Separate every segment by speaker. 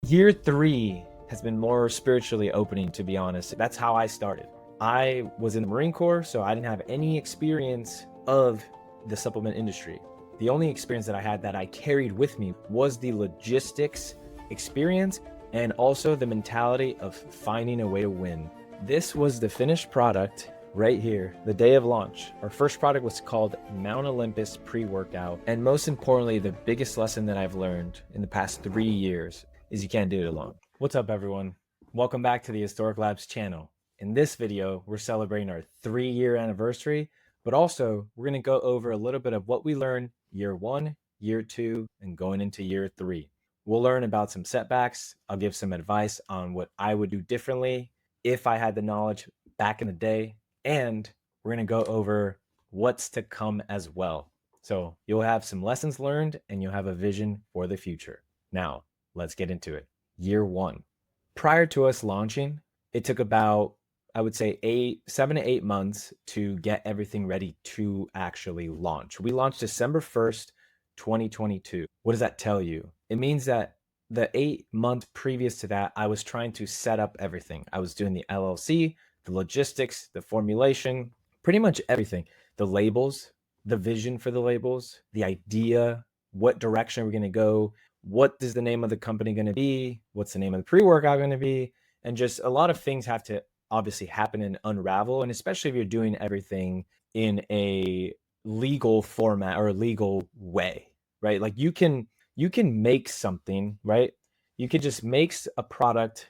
Speaker 1: Year 3 has been more spiritually opening, to be honest. That's how I started. I was in the Marine Corps, so I didn't have any experience of the supplement industry. The only experience that I had that I carried with me was the logistics experience and also the mentality of finding a way to win. This was the finished product right here, the day of launch. Our first product was called Mount Olympus Pre-Workout. And most importantly, the biggest lesson that I've learned in the past 3 years is you can't do it alone. What's up, everyone? Welcome back to the Historic Labs channel. In this video, we're celebrating our 3-year anniversary, but also we're going to go over a little bit of what we learned year 1, year 2, and going into year 3. We'll learn about some setbacks. I'll give some advice on what I would do differently if I had the knowledge back in the day, and we're going to go over what's to come as well. So you'll have some lessons learned and you'll have a vision for the future. Now, let's get into it. Year 1. Prior to us launching, it took about, I would say, 7 to 8 months to get everything ready to actually launch. We launched December 1st, 2022. What does that tell you? It means that the 8 months previous to that, I was trying to set up everything. I was doing the LLC, the logistics, the formulation, pretty much everything. The labels, the vision for the labels, the idea, what direction we're going to go, what is the name of the company going to be, what's the name of the pre-workout going to be, and just a lot of things have to obviously happen and unravel. And especially if you're doing everything in a legal format or a legal way, right? Like you can make something, right? You could just make a product,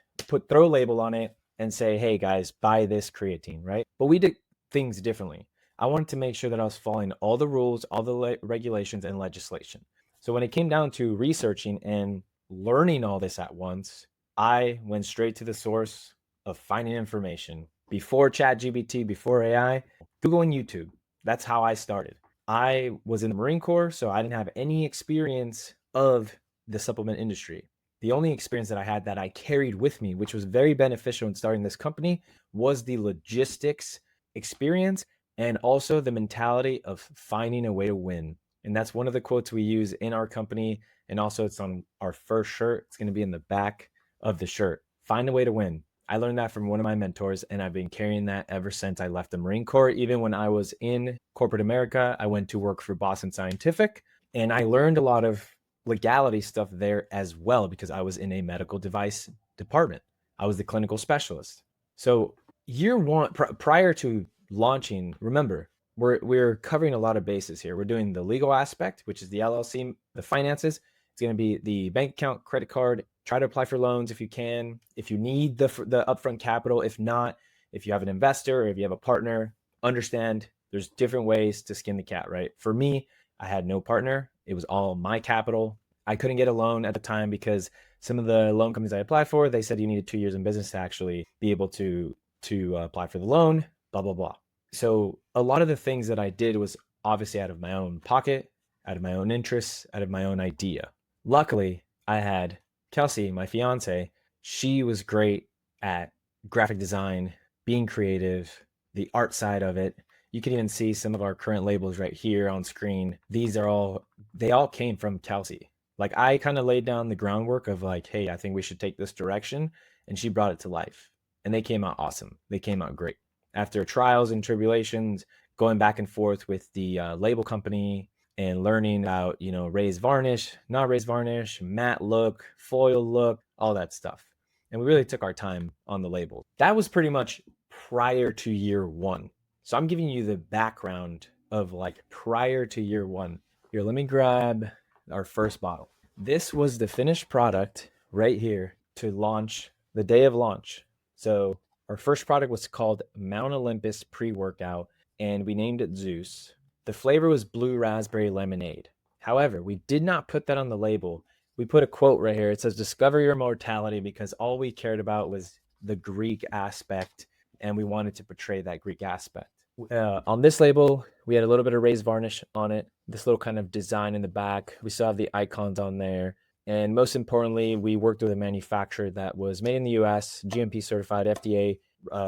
Speaker 1: throw a label on it and say, hey guys, buy this creatine, right? But we did things differently. I wanted to make sure that I was following all the rules, all the regulations and legislation. So when it came down to researching and learning all this at once, I went straight to the source of finding information. Before ChatGPT, before AI, Google and YouTube. That's how I started. I was in the Marine Corps, so I didn't have any experience of the supplement industry. The only experience that I had that I carried with me, which was very beneficial in starting this company, was the logistics experience and also the mentality of finding a way to win. And that's one of the quotes we use in our company. And also it's on our first shirt. It's going to be in the back of the shirt. Find a way to win. I learned that from one of my mentors, and I've been carrying that ever since I left the Marine Corps. Even when I was in corporate America, I went to work for Boston Scientific, and I learned a lot of legality stuff there as well because I was in a medical device department. I was the clinical specialist. So year 1, prior to launching, remember, we're covering a lot of bases here. We're doing the legal aspect, which is the LLC, the finances. It's going to be the bank account, credit card. Try to apply for loans if you can. If you need the upfront capital, if not, if you have an investor or if you have a partner, understand there's different ways to skin the cat, right? For me, I had no partner. It was all my capital. I couldn't get a loan at the time because some of the loan companies I applied for, they said you needed 2 years in business to actually be able to apply for the loan, blah, blah, blah. So a lot of the things that I did was obviously out of my own pocket, out of my own interests, out of my own idea. Luckily, I had Kelsey, my fiance. She was great at graphic design, being creative, the art side of it. You can even see some of our current labels right here on screen. They all came from Kelsey. Like I kind of laid down the groundwork of like, hey, I think we should take this direction. And she brought it to life. And they came out awesome. They came out great. After trials and tribulations, going back and forth with the label company and learning about, raised varnish, not raised varnish, matte look, foil look, all that stuff. And we really took our time on the label. That was pretty much prior to year 1. So I'm giving you the background of like prior to year 1. Here, let me grab our first bottle. This was the finished product right here to launch, the day of launch. So our first product was called Mount Olympus Pre-Workout, and we named it Zeus. The flavor was blue raspberry lemonade. However, we did not put that on the label. We put a quote right here. It says, discover your immortality, because all we cared about was the Greek aspect, and we wanted to portray that Greek aspect. On this label, we had a little bit of raised varnish on it, this little kind of design in the back. We still have the icons on there. And most importantly, we worked with a manufacturer that was made in the US, GMP certified, FDA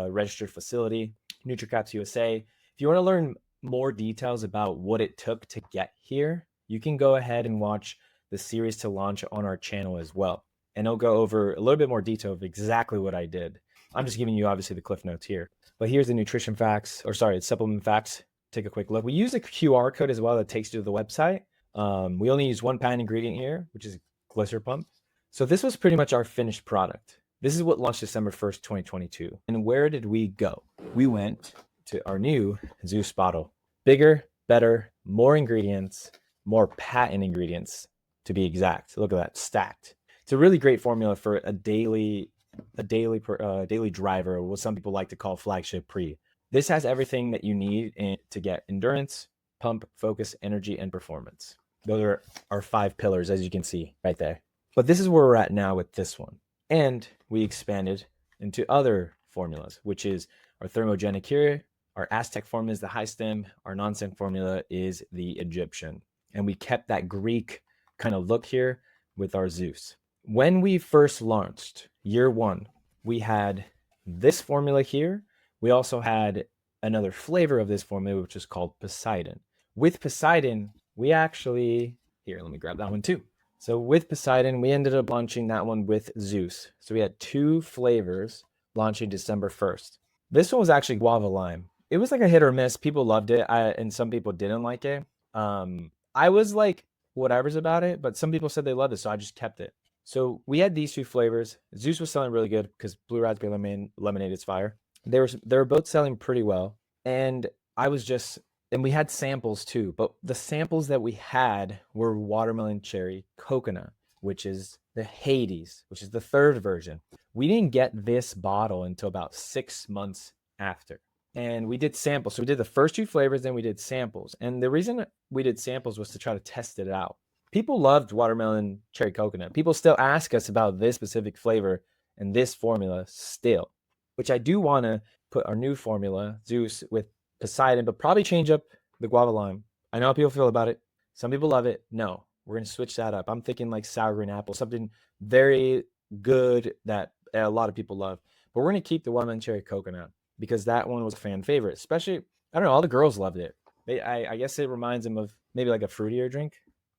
Speaker 1: registered facility, NutriCaps USA. If you want to learn more details about what it took to get here, you can go ahead and watch the series to launch on our channel as well. and it'll go over a little bit more detail of exactly what I did. I'm just giving you obviously the cliff notes here. But here's the nutrition facts, or sorry, it's supplement facts. Take a quick look. We use a QR code as well that takes you to the website. We only use one patent ingredient here, which is Glycer Pump. So this was pretty much our finished product. This is what launched December 1st, 2022. And where did we go? We went to our new Zeus bottle. Bigger, better, more ingredients, more patent ingredients to be exact. Look at that, stacked. It's a really great formula for a daily driver, or what some people like to call flagship pre. This has everything that you need to get endurance, pump, focus, energy, and performance. Those are our 5 pillars, as you can see right there. But this is where we're at now with this one. And we expanded into other formulas, which is our thermogenic here. Our Aztec formula is the high stem. Our non-stem formula is the Egyptian. And we kept that Greek kind of look here with our Zeus. When we first launched, year 1, we had this formula here. We also had another flavor of this formula, which is called Poseidon. With Poseidon, we actually, here, let me grab that one too. So with Poseidon, we ended up launching that one with Zeus. So we had 2 flavors launching December 1st. This one was actually guava lime. It was like a hit or miss. People loved it, and some people didn't like it. I was like, whatever's about it, but some people said they loved it, so I just kept it. So we had these 2 flavors. Zeus was selling really good because Blue Raspberry Lemonade is fire. They were both selling pretty well, and we had samples too, but the samples that we had were watermelon cherry coconut, which is the Hades, which is the 3rd version. We didn't get this bottle until about 6 months after. And we did samples. So we did the first 2 flavors, then we did samples. And the reason we did samples was to try to test it out. People loved watermelon cherry coconut. People still ask us about this specific flavor and this formula still, which I do want to put our new formula, Zeus, with Poseidon, but probably change up the guava lime. I know how people feel about it. Some people love it. No, we're going to switch that up. I'm thinking like sour green apple, something very good that a lot of people love. But we're going to keep the watermelon cherry coconut because that one was a fan favorite. Especially, I don't know, all the girls loved it. I guess it reminds them of maybe like a fruitier drink.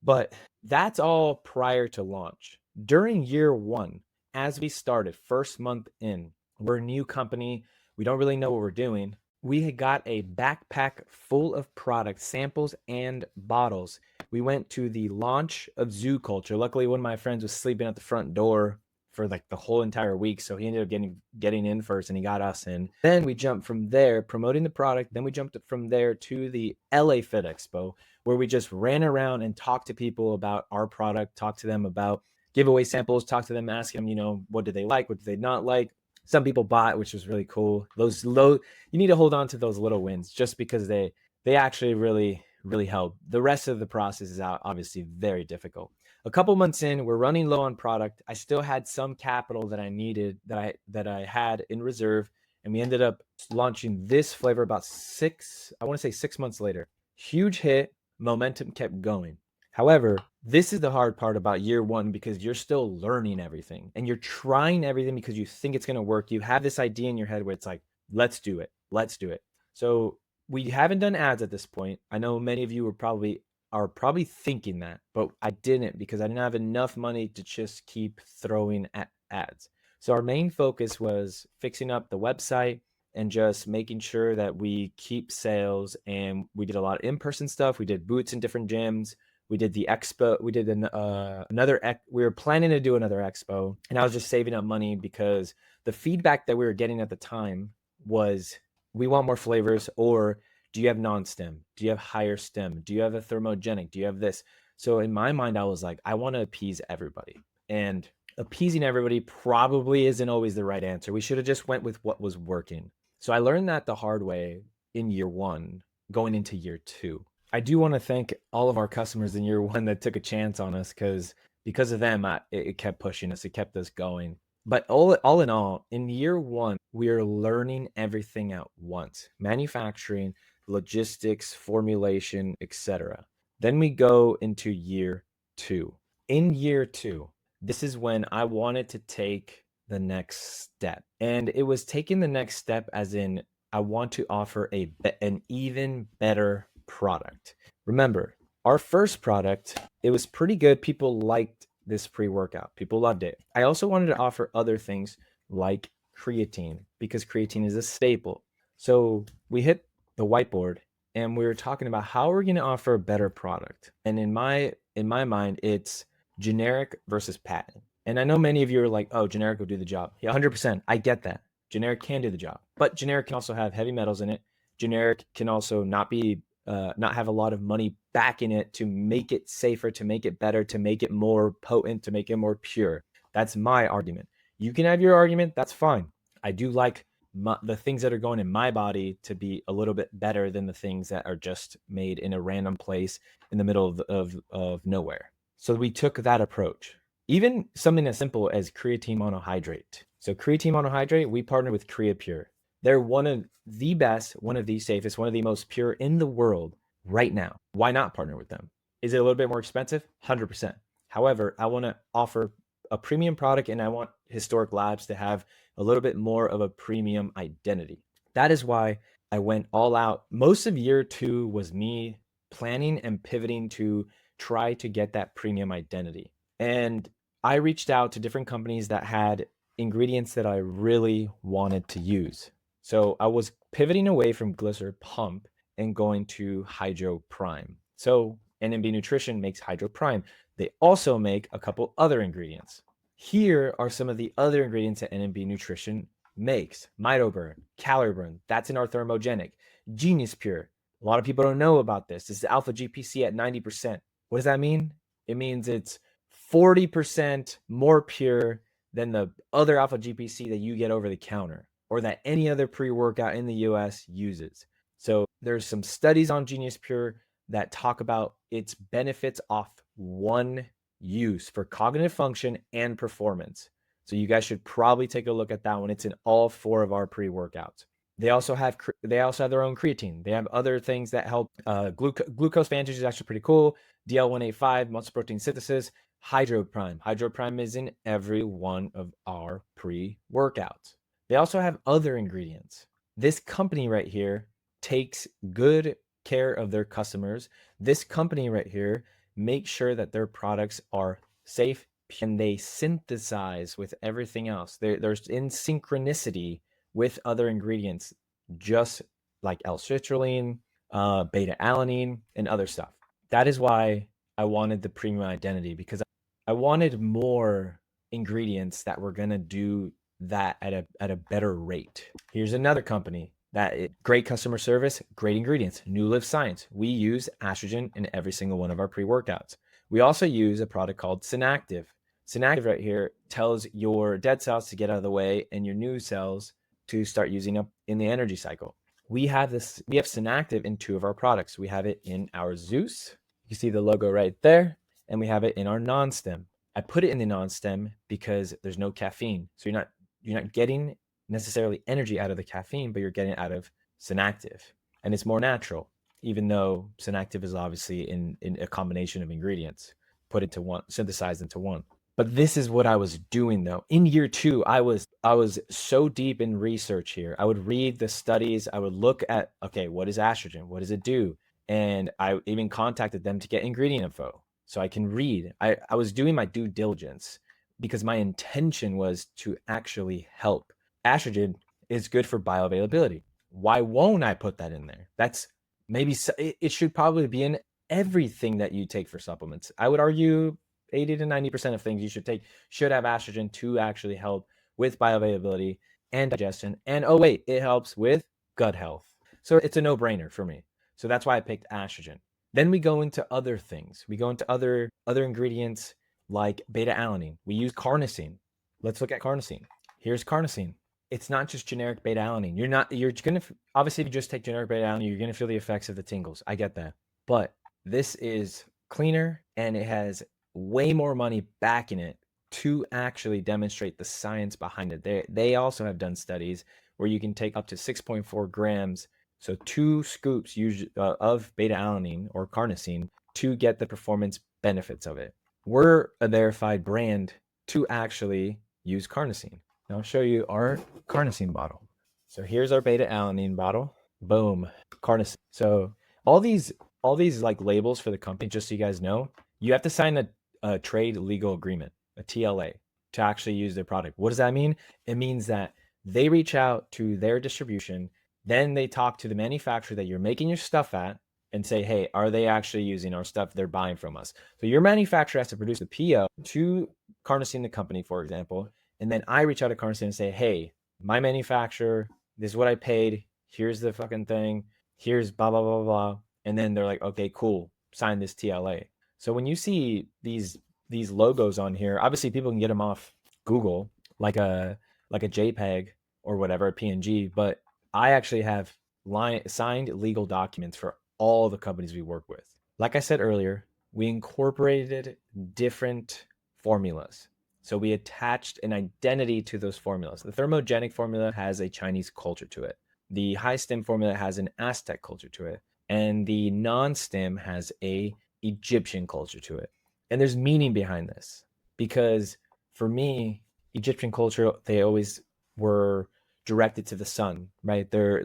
Speaker 1: But that's all prior to launch. During year 1, as we started, first month in, we're a new company. We don't really know what we're doing. We had got a backpack full of product samples and bottles. We went to the launch of Zoo Culture. Luckily, one of my friends was sleeping at the front door for like the whole entire week, so he ended up getting in first, and he got us in. Then we jumped from there, promoting the product. Then we jumped from there to the LA Fit Expo, where we just ran around and talked to people about our product, talked to them about giveaway samples, talked to them, ask them, what did they like, what did they not like. Some people bought, which was really cool. You need to hold on to those little wins just because they actually really, really help. The rest of the process is obviously very difficult. A couple months in, we're running low on product. I still had some capital that I needed that I had in reserve, and we ended up launching this flavor about 6 months later. Huge hit, momentum kept going. However, this is the hard part about year 1 because you're still learning everything and you're trying everything because you think it's going to work. You have this idea in your head where it's like, let's do it. Let's do it. So we haven't done ads at this point. I know many of you are probably thinking that, but I didn't because I didn't have enough money to just keep throwing at ads. So our main focus was fixing up the website and just making sure that we keep sales. And we did a lot of in-person stuff. We did booths in different gyms. We did the expo. We did we were planning to do another expo, and I was just saving up money because the feedback that we were getting at the time was, we want more flavors, or do you have non-stem? Do you have higher stem? Do you have a thermogenic? Do you have this? So in my mind, I was like, I want to appease everybody, and appeasing everybody probably isn't always the right answer. We should have just went with what was working. So I learned that the hard way in year 1, going into year 2. I do want to thank all of our customers in year 1 that took a chance on us because of them, it kept pushing us. It kept us going. But all in all, in year 1, we are learning everything at once: manufacturing, logistics, formulation, etc. Then we go into year 2. In year 2, this is when I wanted to take the next step. And it was taking the next step as in, I want to offer an even better product. Remember, our first product, it was pretty good. People liked this pre-workout. People loved it. I also wanted to offer other things like creatine because creatine is a staple. So we hit the whiteboard and we were talking about how we're going to offer a better product. And in my mind, it's generic versus patent. And I know many of you are like, "Oh, generic will do the job." Yeah, 100%. I get that. Generic can do the job, but generic can also have heavy metals in it. Generic can also not have a lot of money back in it to make it safer, to make it better, to make it more potent, to make it more pure. That's my argument. You can have your argument. That's fine. I do like the things that are going in my body to be a little bit better than the things that are just made in a random place in the middle of nowhere. So we took that approach. Even something as simple as creatine monohydrate. So creatine monohydrate, we partnered with CreaPure. They're one of the best, one of the safest, one of the most pure in the world right now. Why not partner with them? Is it a little bit more expensive? 100%. However, I want to offer a premium product and I want Historic Labs to have a little bit more of a premium identity. That is why I went all out. Most of year 2 was me planning and pivoting to try to get that premium identity. And I reached out to different companies that had ingredients that I really wanted to use. So I was pivoting away from Glycer Pump and going to Hydro Prime. So NMB Nutrition makes Hydro Prime. They also make a couple other ingredients. Here are some of the other ingredients that NMB Nutrition makes. Mitoburn, Calorie Burn, that's an thermogenic. Genius Pure. A lot of people don't know about this. This is alpha GPC at 90%. What does that mean? It means it's 40% more pure than the other alpha GPC that you get over the counter or that any other pre-workout in the US uses. So there's some studies on Genius Pure that talk about its benefits off one use for cognitive function and performance. So you guys should probably take a look at that one. It's in all 4 of our pre-workouts. They also have their own creatine. They have other things that help. Glucose Vantage is actually pretty cool. DL185, muscle protein synthesis. Hydro Prime. Hydro Prime is in every one of our pre-workouts. They also have other ingredients. This company right here takes good care of their customers. This company right here makes sure that their products are safe and they synthesize with everything else. There's in synchronicity with other ingredients, just like L-citrulline, beta-alanine, and other stuff. That is why I wanted the premium identity, because I wanted more ingredients that were gonna do that at a better rate. Here's another company great customer service, great ingredients. New Live Science. We use estrogen in every single one of our pre-workouts. We also use a product called Synactive. Synactive right here tells your dead cells to get out of the way and your new cells to start using up in the energy cycle. We have Synactive in 2 of our products. We have it in our Zeus. You see the logo right there, and we have it in our non-stem. I put it in the non-stem because there's no caffeine. So you're not getting necessarily energy out of the caffeine, but you're getting it out of Synactive. And it's more natural, even though Synactive is obviously in a combination of ingredients put into one, synthesized into one. But this is what I was doing though. In year 2, I was so deep in research here. I would read the studies. I would look at, okay, what is estrogen? What does it do? And I even contacted them to get ingredient info so I can read. I was doing my due diligence because my intention was to actually help. Estrogen is good for bioavailability. Why won't I put that in there? That's maybe it should probably be in everything that you take for supplements. I would argue 80 to 90% of things you should take should have estrogen to actually help with bioavailability and digestion. And oh wait, it helps with gut health. So it's a no-brainer for me. So that's why I picked estrogen. Then we go into other things. We go into other ingredients like beta-alanine. We use carnosine. Let's look at carnosine. Here's carnosine. It's not just generic beta-alanine. You're going to, obviously, if you just take generic beta-alanine, you're going to feel the effects of the tingles. I get that. But this is cleaner and it has way more money back in it to actually demonstrate the science behind it. They also have done studies where you can take up to 6.4 grams, so 2 scoops of beta-alanine or carnosine to get the performance benefits of it. We're a verified brand to actually use carnosine. Now I'll show you our carnosine bottle. So here's our beta-alanine bottle. Boom, carnosine. So all these like labels for the company, just so you guys know, you have to sign a trade legal agreement, a TLA, to actually use their product. What does that mean? It means that they reach out to their distribution, then they talk to the manufacturer that you're making your stuff at and say, hey, are they actually using our stuff they're buying from us? So your manufacturer has to produce a PO to Carnosine, the company, for example. And then I reach out to Carnosine and say, hey, my manufacturer, this is what I paid. Here's the fucking thing. Here's blah, blah, blah, blah. And then they're like, okay, cool. Sign this TLA. So when you see these logos on here, obviously people can get them off Google, like a JPEG or whatever, a PNG, but I actually have signed legal documents for all the companies we work with. Like I said earlier, we incorporated different formulas. So we attached an identity to those formulas. The thermogenic formula has a Chinese culture to it. The high stim formula has an Aztec culture to it. And the non-stim has a Egyptian culture to it. And there's meaning behind this because for me, Egyptian culture, they always were directed to the sun, right? Their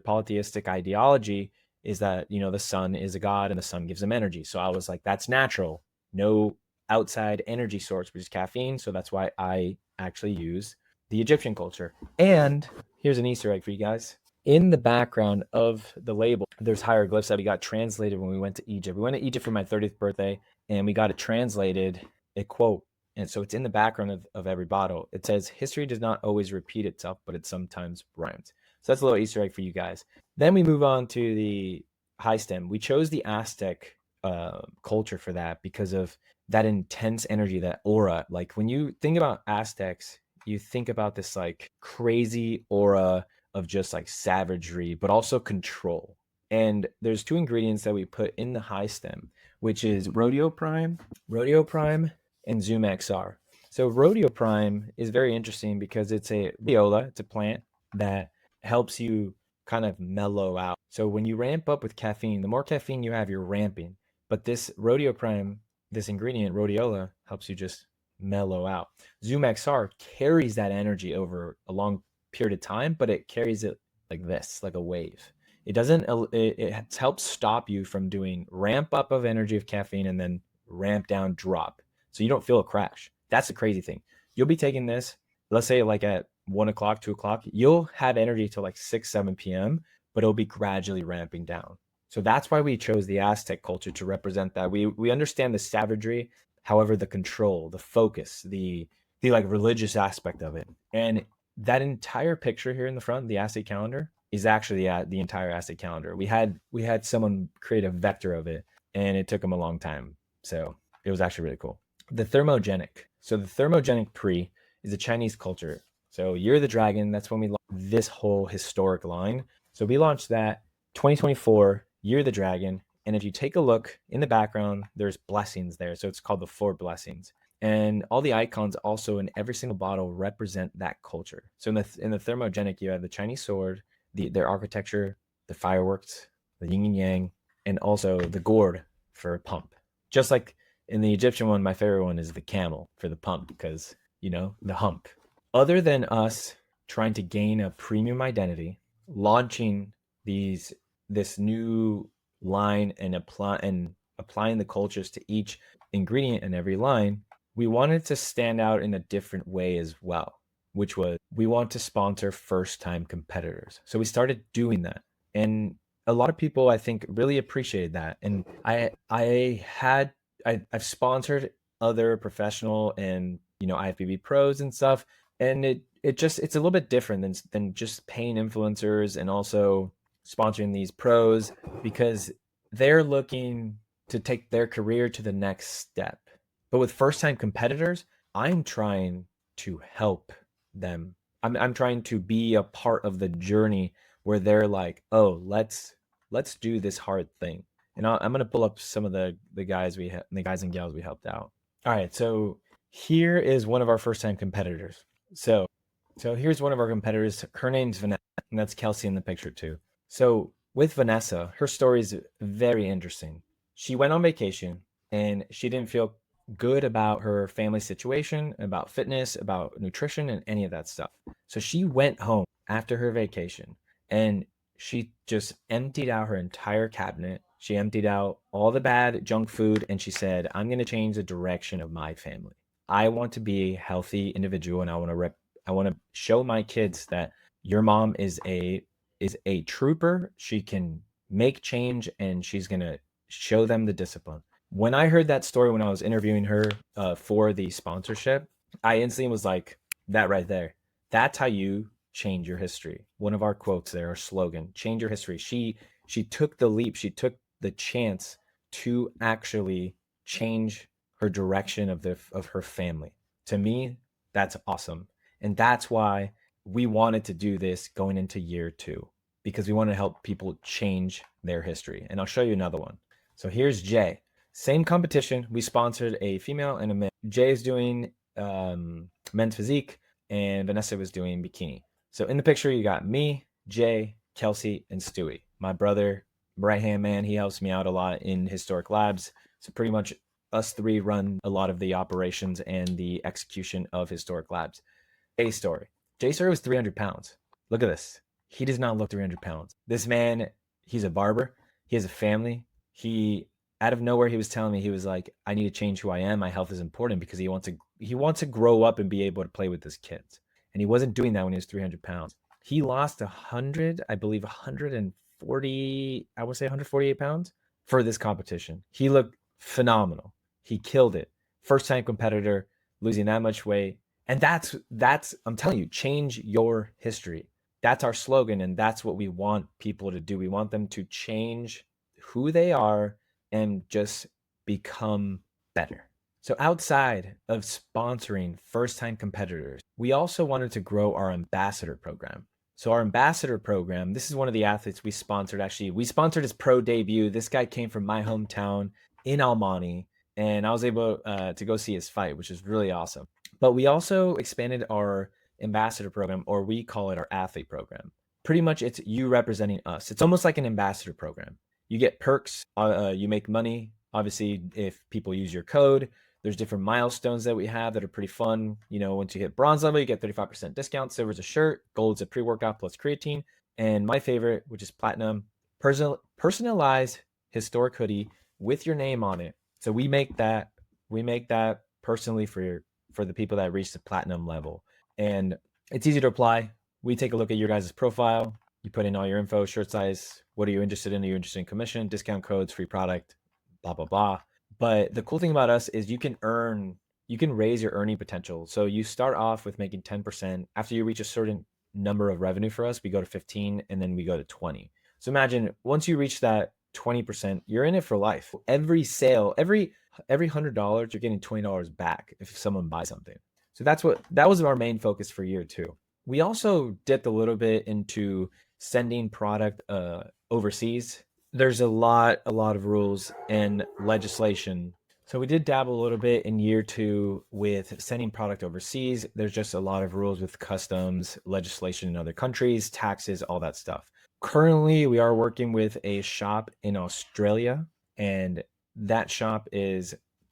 Speaker 1: polytheistic ideology is that, you know, the sun is a god and the sun gives them energy. So I was like, that's natural. No outside energy source, which is caffeine. So that's why I actually use the Egyptian culture. And here's an Easter egg for you guys. In the background of the label, there's hieroglyphs that we got translated when we went to Egypt. We went to Egypt for my 30th birthday and we got it translated, a quote. And so it's in the background of every bottle. It says, history does not always repeat itself, but it sometimes rhymes. So that's a little Easter egg for you guys. Then we move on to the high stem. We chose the Aztec culture for that because of that intense energy, that aura. Like when you think about Aztecs, you think about this like crazy aura of just like savagery, but also control. And there's two ingredients that we put in the high stem, which is Rodeo Prime, and Zoom XR. So Rodeo Prime is very interesting because it's a viola, it's a plant that helps you kind of mellow out. So when you ramp up with caffeine, the more caffeine you have, you're ramping. But this Rodeo Prime, this ingredient, rhodiola, helps you just mellow out. Zoom XR carries that energy over a long period of time, but it carries it like this, like a wave. It doesn't, it helps stop you from doing ramp up of energy of caffeine and then ramp down drop. So you don't feel a crash. That's the crazy thing. You'll be taking this, let's say like at 1 o'clock, 2 o'clock, you'll have energy till like 6, 7 p.m., but it'll be gradually ramping down. So that's why we chose the Aztec culture to represent that. We understand the savagery, however, the control, the focus, the like religious aspect of it. And that entire picture here in the front, the Aztec calendar, is actually the entire Aztec calendar. We had someone create a vector of it, and it took them a long time. So it was actually really cool. The thermogenic. So the thermogenic pre is a Chinese culture. So Year of the Dragon, that's when we launched this whole historic line. So we launched that 2024, Year of the Dragon. And if you take a look in the background, there's blessings there. So it's called the 4 blessings. And all the icons also in every single bottle represent that culture. So in the thermogenic, you have the Chinese sword, their architecture, the fireworks, the yin and yang, and also the gourd for pump. Just like in the Egyptian one, my favorite one is the camel for the pump because, you know, the hump. Other than us trying to gain a premium identity, launching this new line and applying the cultures to each ingredient in every line, we wanted to stand out in a different way as well, which was we want to sponsor first-time competitors. So we started doing that. And a lot of people, I think, really appreciated that. And I've sponsored other professional and, you know, IFBB pros and stuff. And it's a little bit different than just paying influencers and also sponsoring these pros because they're looking to take their career to the next step. But with first-time competitors, I'm trying to help them. I'm trying to be a part of the journey where they're like, oh, let's do this hard thing. And I'm gonna pull up some of the guys the guys and gals we helped out. All right, so here is one of our first-time competitors. So here's one of our competitors. Her name's Vanessa, and that's Kelsey in the picture too. So with Vanessa, her story is very interesting. She went on vacation and she didn't feel good about her family situation, about fitness, about nutrition, and any of that stuff. So she went home after her vacation and she just emptied out her entire cabinet. She emptied out all the bad junk food and she said, I'm going to change the direction of my family. I want to be a healthy individual and I want to show my kids that your mom is a trooper. She can make change and she's going to show them the discipline. When I heard that story when I was interviewing her for the sponsorship, I instantly was like, that right there. That's how you change your history. One of our quotes there, our slogan, change your history. She took the leap, she took the chance to actually change her direction of her family. To me, that's awesome. And that's why we wanted to do this going into year 2 because we want to help people change their history. And I'll show you another one. So here's Jay. Same competition. We sponsored a female and a male. Jay is doing men's physique, and Vanessa was doing bikini. So in the picture, you got me, Jay, Kelsey, and Stewie. My brother, right hand man, he helps me out a lot in Historic Labs. So pretty much us three run a lot of the operations and the execution of Historic Labs. Jay's story. Jay's story was 300 pounds. Look at this. He does not look 300 pounds. This man, he's a barber. He has a family. He, out of nowhere, he was telling me, he was like, I need to change who I am. My health is important because he wants to grow up and be able to play with his kids. And he wasn't doing that when he was 300 pounds. He lost 100, I believe 140, I would say 148 pounds for this competition. He looked phenomenal. He killed it. First time competitor, losing that much weight. And that's I'm telling you, change your history. That's our slogan, and that's what we want people to do. We want them to change who they are and just become better. So outside of sponsoring first-time competitors, we also wanted to grow our ambassador program. So our ambassador program, this is one of the athletes we sponsored. Actually, we sponsored his pro debut. This guy came from my hometown in Almani, and I was able to go see his fight, which is really awesome. But we also expanded our ambassador program, or we call it our athlete program. Pretty much it's you representing us. It's almost like an ambassador program. You get perks, you make money. Obviously, if people use your code, there's different milestones that we have that are pretty fun. You know, once you hit bronze level, you get 35% discount. Silver's a shirt, gold's a pre-workout plus creatine. And my favorite, which is platinum, personalized historic hoodie with your name on it. So we make that personally for the people that reach the platinum level. And it's easy to apply. We take a look at your guys' profile. You put in all your info, shirt size, what are you interested in? Are you interested in commission, discount codes, free product, blah, blah, blah. But the cool thing about us is you can raise your earning potential. So you start off with making 10%. After you reach a certain number of revenue for us, we go to 15 and then we go to 20. So imagine once you reach that 20%, you're in it for life. Every sale, every $100, you're getting $20 back if someone buys something. So that was our main focus for year 2. We also dipped a little bit into sending product overseas. There's a lot of rules and legislation. So we did dabble a little bit in year 2 with sending product overseas. There's just a lot of rules with customs, legislation in other countries, taxes, all that stuff. Currently, we are working with a shop in Australia, and that shop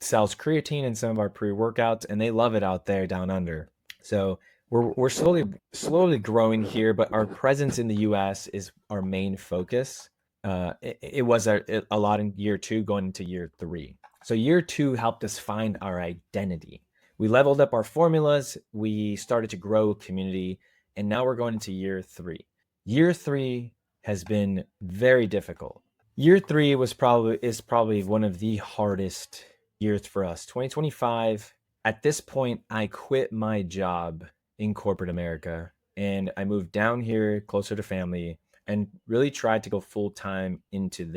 Speaker 1: sells creatine in some of our pre-workouts, and they love it out there down under. So we're slowly growing here, but our presence in the US is our main focus. It was a lot in year 2 going into year 3. So year 2 helped us find our identity. We leveled up our formulas, we started to grow community, and now we're going into year 3. Year 3 has been very difficult. Year 3 is probably one of the hardest years for us. 2025, at this point, I quit my job in corporate America and I moved down here closer to family and really tried to go full time into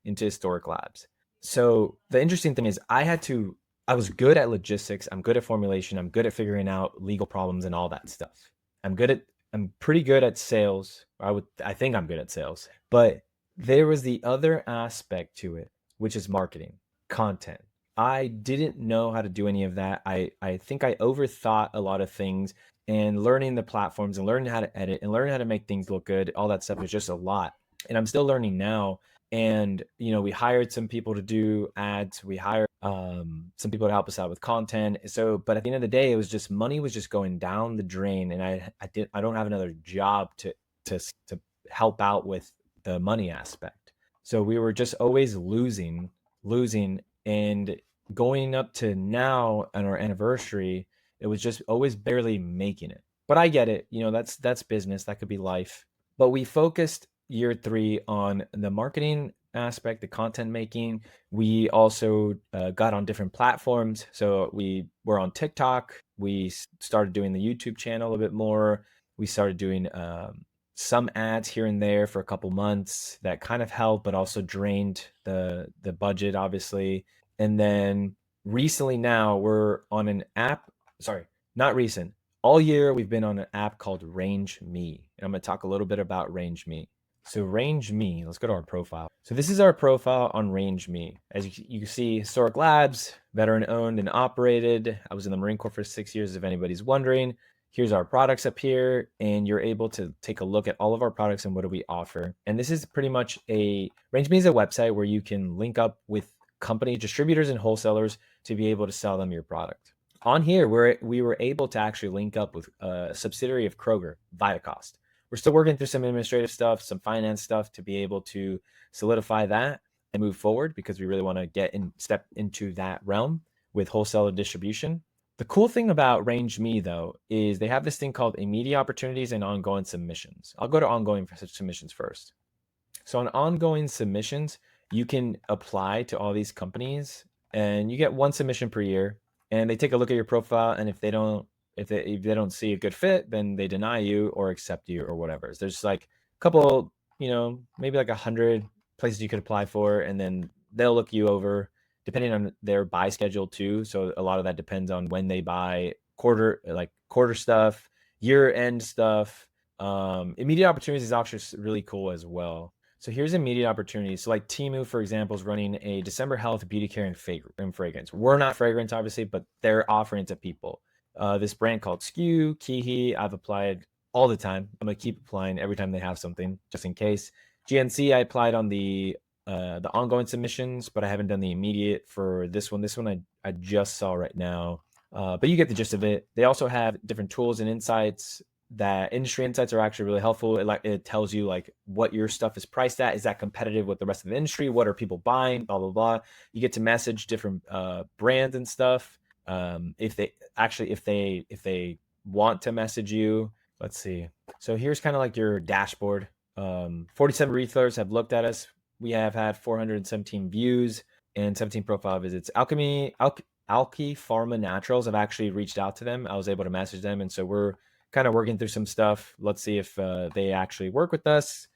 Speaker 1: Historic Labs. So the interesting thing is I was good at logistics, I'm good at formulation, I'm good at figuring out legal problems and all that stuff. I'm pretty good at sales. I think I'm good at sales, but there was the other aspect to it, which is marketing, content. I didn't know how to do any of that. I think I overthought a lot of things, and learning the platforms and learning how to edit and learning how to make things look good, all that stuff was just a lot. And I'm still learning now. And, we hired some people to do ads. We hired some people to help us out with content. So, but at the end of the day, it was just money was just going down the drain. And I don't have another job to help out with the money aspect. So we were just always losing, and going up to now on our anniversary, it was just always barely making it. But I get it, that's business, that could be life. But we focused year 3 on the marketing aspect, the content making. We also got on different platforms. So we were on TikTok. We started doing the YouTube channel a bit more. We started doing some ads here and there for a couple months that kind of helped, but also drained the budget, obviously. And then recently, now we're on an app. Sorry, not recent. All year we've been on an app called Range Me, and I'm going to talk a little bit about Range Me. So Range Me, let's go to our profile. So this is our profile on Range Me. As you can see, historic labs, veteran owned and operated. I was in the Marine Corps for 6 years, if anybody's wondering. Here's our products up here, and you're able to take a look at all of our products and what do we offer. And this is pretty much Range Me is a website where you can link up with company distributors and wholesalers to be able to sell them your product. On here, we were able to actually link up with a subsidiary of Kroger, Viacost. We're still working through some administrative stuff, some finance stuff to be able to solidify that and move forward, because we really want to step into that realm with wholesaler distribution. The cool thing about Range Me, though, is they have this thing called immediate opportunities and ongoing submissions. I'll go to ongoing submissions first. So on ongoing submissions, you can apply to all these companies and you get one submission per year, and they take a look at your profile, and if they don't see a good fit, then they deny you or accept you or whatever. So there's like a couple, maybe like 100 places you could apply for, and then they'll look you over depending on their buy schedule too. So a lot of that depends on when they buy quarter stuff, year end stuff. Immediate opportunities is actually really cool as well. So here's immediate opportunities. So like Temu, for example, is running a December health beauty care and fragrance. We're not fragrance, obviously, but they're offering it to people. This brand called Skew, Kihi, I've applied all the time. I'm gonna keep applying every time they have something, just in case. GNC, I applied on the ongoing submissions, but I haven't done the immediate for this one. This one I just saw right now. But you get the gist of it. They also have different tools and insights. That industry insights are actually really helpful. It tells you like what your stuff is priced at. Is that competitive with the rest of the industry? What are people buying? Blah blah blah. You get to message different brands and stuff. If they want to message you, let's see. So here's kind of like your dashboard. 47 retailers have looked at us. We have had 417 views and 17 profile visits. Alki Pharma Naturals have actually reached out to them. I was able to message them, and so we're kind of working through some stuff. Let's see if they actually work with us.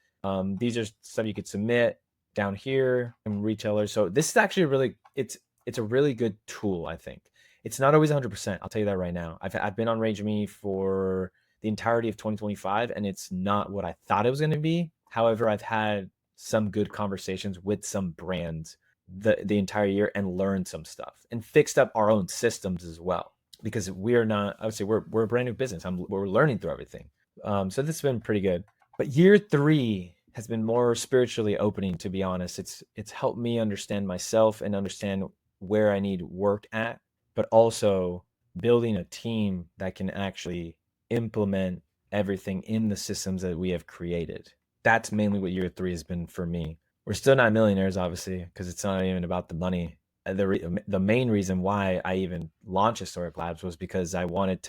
Speaker 1: These are stuff you could submit down here from retailers. So this is actually it's a really good tool, I think. It's not always 100%. I'll tell you that right now. I've been on Range Me for the entirety of 2025, and it's not what I thought it was going to be. However, I've had some good conversations with some brands the entire year and learned some stuff and fixed up our own systems as well, because we're not, I would say we're a brand new business. We're learning through everything. So this has been pretty good. But year 3 has been more spiritually opening, to be honest. It's helped me understand myself and understand where I need work at, but also building a team that can actually implement everything in the systems that we have created. That's mainly what year 3 has been for me. We're still not millionaires, obviously, because it's not even about the money. The main reason why I even launched Historic Labs was because I wanted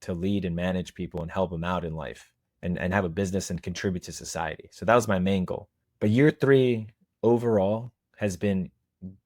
Speaker 1: to lead and manage people and help them out in life, and have a business and contribute to society. So that was my main goal. But year 3 overall has been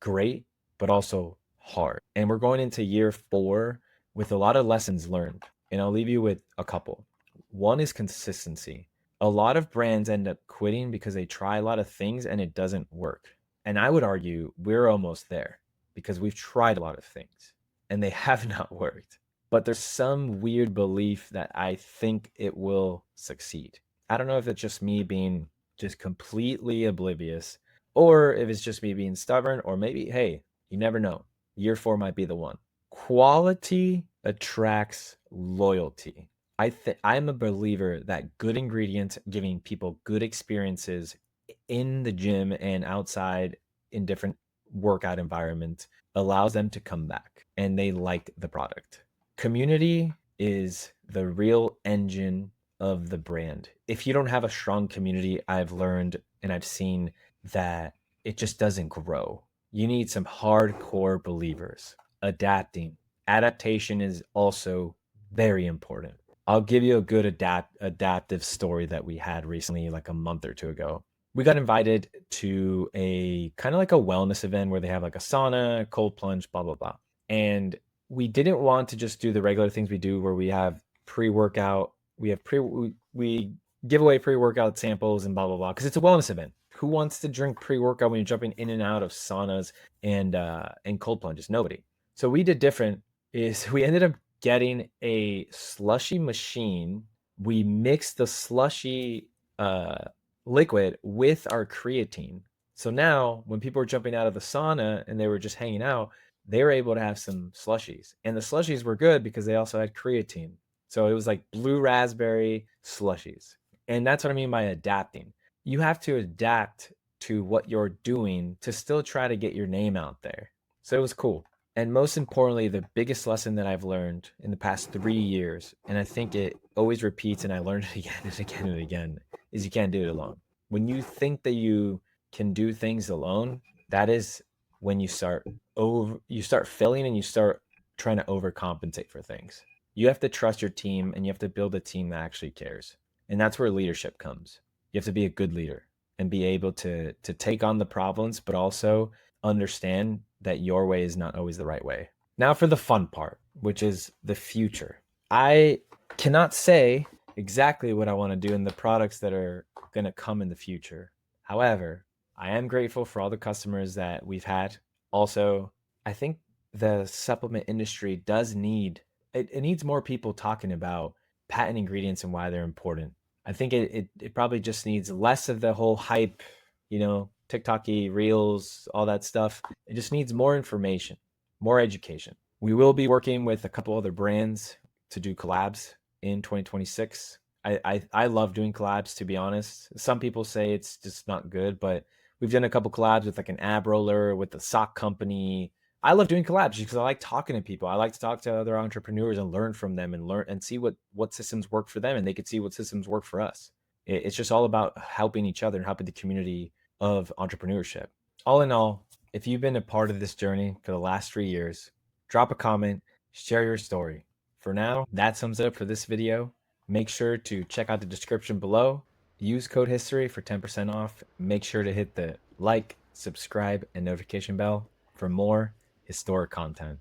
Speaker 1: great, but also hard. And we're going into year 4 with a lot of lessons learned. And I'll leave you with a couple. One is consistency. A lot of brands end up quitting because they try a lot of things and it doesn't work. And I would argue we're almost there, because we've tried a lot of things and they have not worked. But there's some weird belief that I think it will succeed. I don't know if it's just me being just completely oblivious, or if it's just me being stubborn, or maybe, hey, you never know. Year 4 might be the one. Quality attracts loyalty. I'm a believer that good ingredients, giving people good experiences in the gym and outside in different workout environments, allows them to come back and they like the product. Community is the real engine of the brand. If you don't have a strong community, I've learned and I've seen that it just doesn't grow. You need some hardcore believers. Adapting. Adaptation is also very important. I'll give you a good adaptive story that we had recently, like a month or two ago. We got invited to a kind of like a wellness event where they have like a sauna, cold plunge, blah blah blah. And we didn't want to just do the regular things we do where we have pre-workout, we give away pre-workout samples and blah blah blah because it's a wellness event. Who wants to drink pre-workout when you're jumping in and out of saunas and cold plunges? Nobody. So we did different is we ended up getting a slushy machine. We mixed the slushy uh, liquid with our creatine. So now when people were jumping out of the sauna and they were just hanging out, they were able to have some slushies. And the slushies were good because they also had creatine. So it was like blue raspberry slushies. And that's what I mean by adapting. You have to adapt to what you're doing to still try to get your name out there. So it was cool. And most importantly, the biggest lesson that I've learned in the past 3 years, and I think it always repeats, and I learned it again and again and again, is you can't do it alone. When you think that you can do things alone, that is when you start failing and you start trying to overcompensate for things. You have to trust your team and you have to build a team that actually cares. And that's where leadership comes. You have to be a good leader and be able to take on the problems, but also understand that your way is not always the right way. Now for the fun part, which is the future. I cannot say exactly what I want to do in the products that are going to come in the future. However, I am grateful for all the customers that we've had. Also, I think the supplement industry does need it needs more people talking about patent ingredients and why they're important. I think it probably just needs less of the whole hype, TikToky reels, all that stuff. It just needs more information, more education. We will be working with a couple other brands to do collabs in 2026. I love doing collabs, to be honest. Some people say it's just not good, but we've done a couple collabs with like an ab roller, with the sock company. I love doing collabs because I like talking to people. I like to talk to other entrepreneurs and learn from them and learn and see what systems work for them, and they could see what systems work for us. It's just all about helping each other and helping the community of entrepreneurship. All in all, if you've been a part of this journey for the last 3 years, drop a comment, share your story. For now, that sums it up for this video. Make sure to check out the description below. Use code history for 10% off. Make sure to hit the like, subscribe, and notification bell for more historic content.